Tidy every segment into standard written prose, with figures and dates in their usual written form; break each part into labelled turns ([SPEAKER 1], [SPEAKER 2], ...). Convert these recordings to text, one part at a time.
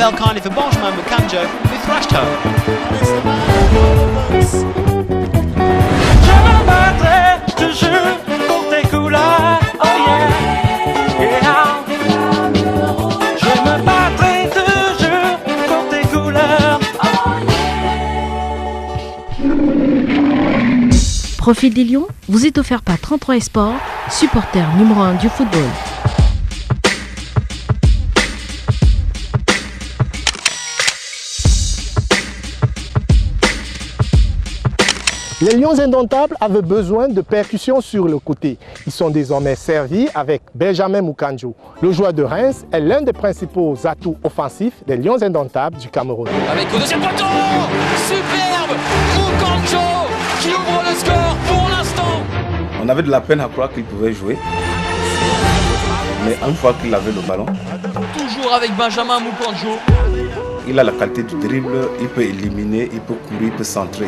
[SPEAKER 1] fell kindly for Benjamin Mukanjo, who thrashed her.
[SPEAKER 2] Je me battrai toujours pour tes couleurs, oh yeah, yeah. Je me battrai toujours pour tes couleurs, oh yeah.
[SPEAKER 3] Profil des Lions vous est offert par 33 Sport, supporter numéro 1 du football.
[SPEAKER 4] Les Lions indomptables avaient besoin de percussions sur le côté. Ils sont désormais servis avec Benjamin Mukanjo. Le joueur de Reims est l'un des principaux atouts offensifs des Lions indomptables du Cameroun.
[SPEAKER 5] Avec au deuxième poteau, superbe Mukanjo qui ouvre le score pour l'instant.
[SPEAKER 6] On avait de la peine à croire qu'il pouvait jouer. Mais une fois qu'il avait le ballon,
[SPEAKER 5] Toujours avec Benjamin Mukanjo.
[SPEAKER 6] il a la qualité du dribble, il peut éliminer, il peut courir, il peut centrer.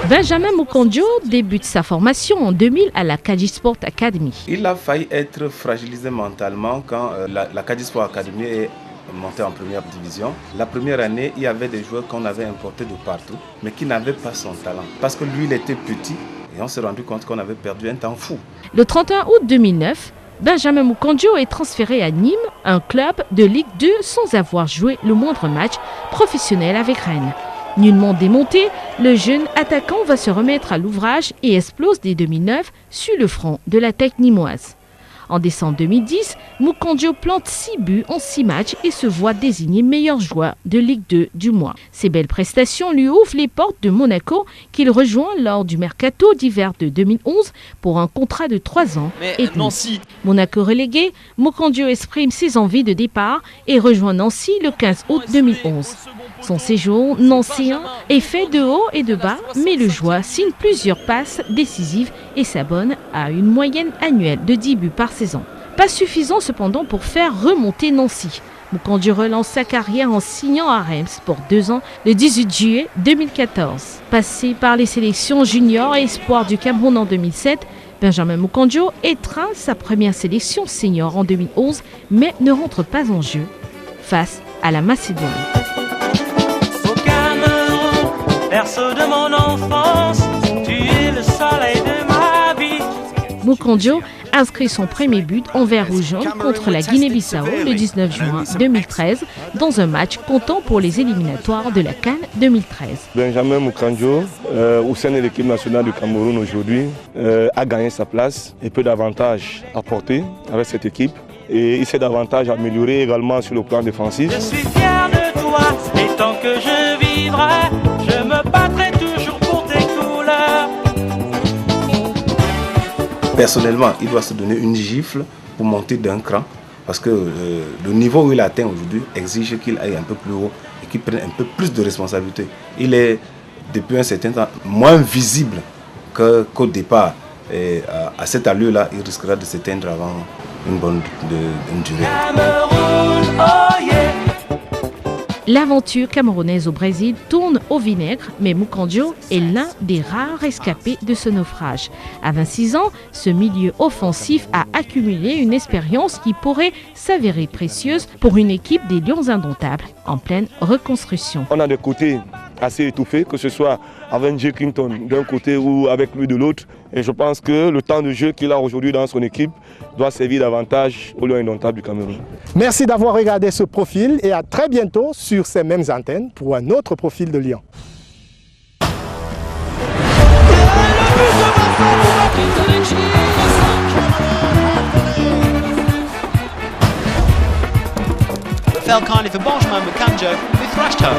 [SPEAKER 3] Benjamin Mukanjo débute sa formation en 2000 à la Kaji Sport Academy.
[SPEAKER 6] Il a failli être fragilisé mentalement quand la Kaji Sport Academy est montée en première division. La première année, il y avait des joueurs qu'on avait importés de partout, mais qui n'avaient pas son talent. Parce que lui, il était petit et on s'est rendu compte qu'on avait perdu un temps fou.
[SPEAKER 3] Le 31 août 2009, Benjamin Mukanjo est transféré à Nîmes, un club de Ligue 2 sans avoir joué le moindre match professionnel avec Rennes. Nullement démonté, le jeune attaquant va se remettre à l'ouvrage et explose dès 2009 sur le front de la tech nîmoise. En décembre 2010, Mukanjo plante 6 buts en 6 matchs et se voit désigné meilleur joueur de Ligue 2 du mois. Ces belles prestations lui ouvrent les portes de Monaco qu'il rejoint lors du mercato d'hiver de 2011 pour un contrat de 3 ans et demi.
[SPEAKER 5] Nancy.
[SPEAKER 3] Monaco relégué, Mukanjo exprime ses envies de départ et rejoint Nancy le 15 août 2011. Son séjour nancéen est fait de haut et de bas, mais le joueur signe plusieurs passes décisives et s'abonne à une moyenne annuelle de 10 buts par saison. Pas suffisant cependant pour faire remonter Nancy. Mukanjo relance sa carrière en signant à Reims pour 2 ans le 18 juillet 2014. Passé par les sélections juniors et espoirs du Cameroun en 2007, Benjamin Mukanjo étreint sa première sélection senior en 2011, mais ne rentre pas en jeu face à la Macédoine.
[SPEAKER 2] Berceau de mon enfance, tu es le soleil de ma vie.
[SPEAKER 3] Mukanjo inscrit son premier but en vert ou jaune contre la Guinée-Bissau le 19 juin 2013 dans un match comptant pour les éliminatoires de la CAN 2013.
[SPEAKER 7] Benjamin Mukanjo, au sein de l'équipe nationale du Cameroun aujourd'hui, a gagné sa place et peut davantage apporter avec cette équipe. Et il s'est davantage amélioré également sur le plan défensif.
[SPEAKER 2] Je suis fier de toi et tant que je vivrai, je me battrai toujours pour tes couleurs.
[SPEAKER 6] Personnellement, il doit se donner une gifle pour monter d'un cran parce que le niveau où il atteint aujourd'hui exige qu'il aille un peu plus haut et qu'il prenne un peu plus de responsabilités. Il est depuis un certain temps moins visible qu'au départ. Et à cette allure-là, il risquera de s'éteindre avant une bonne durée.
[SPEAKER 2] Cameroun, oh yeah.
[SPEAKER 3] L'aventure camerounaise au Brésil tourne au vinaigre, mais Mukanjo est l'un des rares rescapés de ce naufrage. À 26 ans, ce milieu offensif a accumulé une expérience qui pourrait s'avérer précieuse pour une équipe des Lions indomptables en pleine reconstruction.
[SPEAKER 7] On a des côtés assez étouffés, que ce soit avec Jay Clinton d'un côté ou avec lui de l'autre. Et je pense que le temps de jeu qu'il a aujourd'hui dans son équipe doit servir davantage aux Lions indomptables du Cameroun.
[SPEAKER 4] Merci d'avoir regardé ce profil et à très bientôt sur ces mêmes antennes pour un autre profil de Lion.
[SPEAKER 1] Fell kindly for Benjamin Mukanjo, who thrashed her.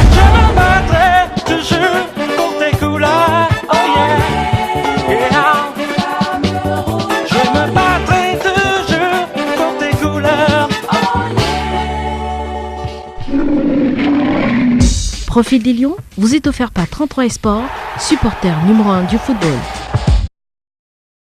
[SPEAKER 2] Je me battrai toujours pour tes couleurs, oh yeah, yeah. Je me battrai toujours pour tes couleurs, oh yeah.
[SPEAKER 3] Profil des Lions vous est offert par 33 Sport, supporter numéro 1 du football.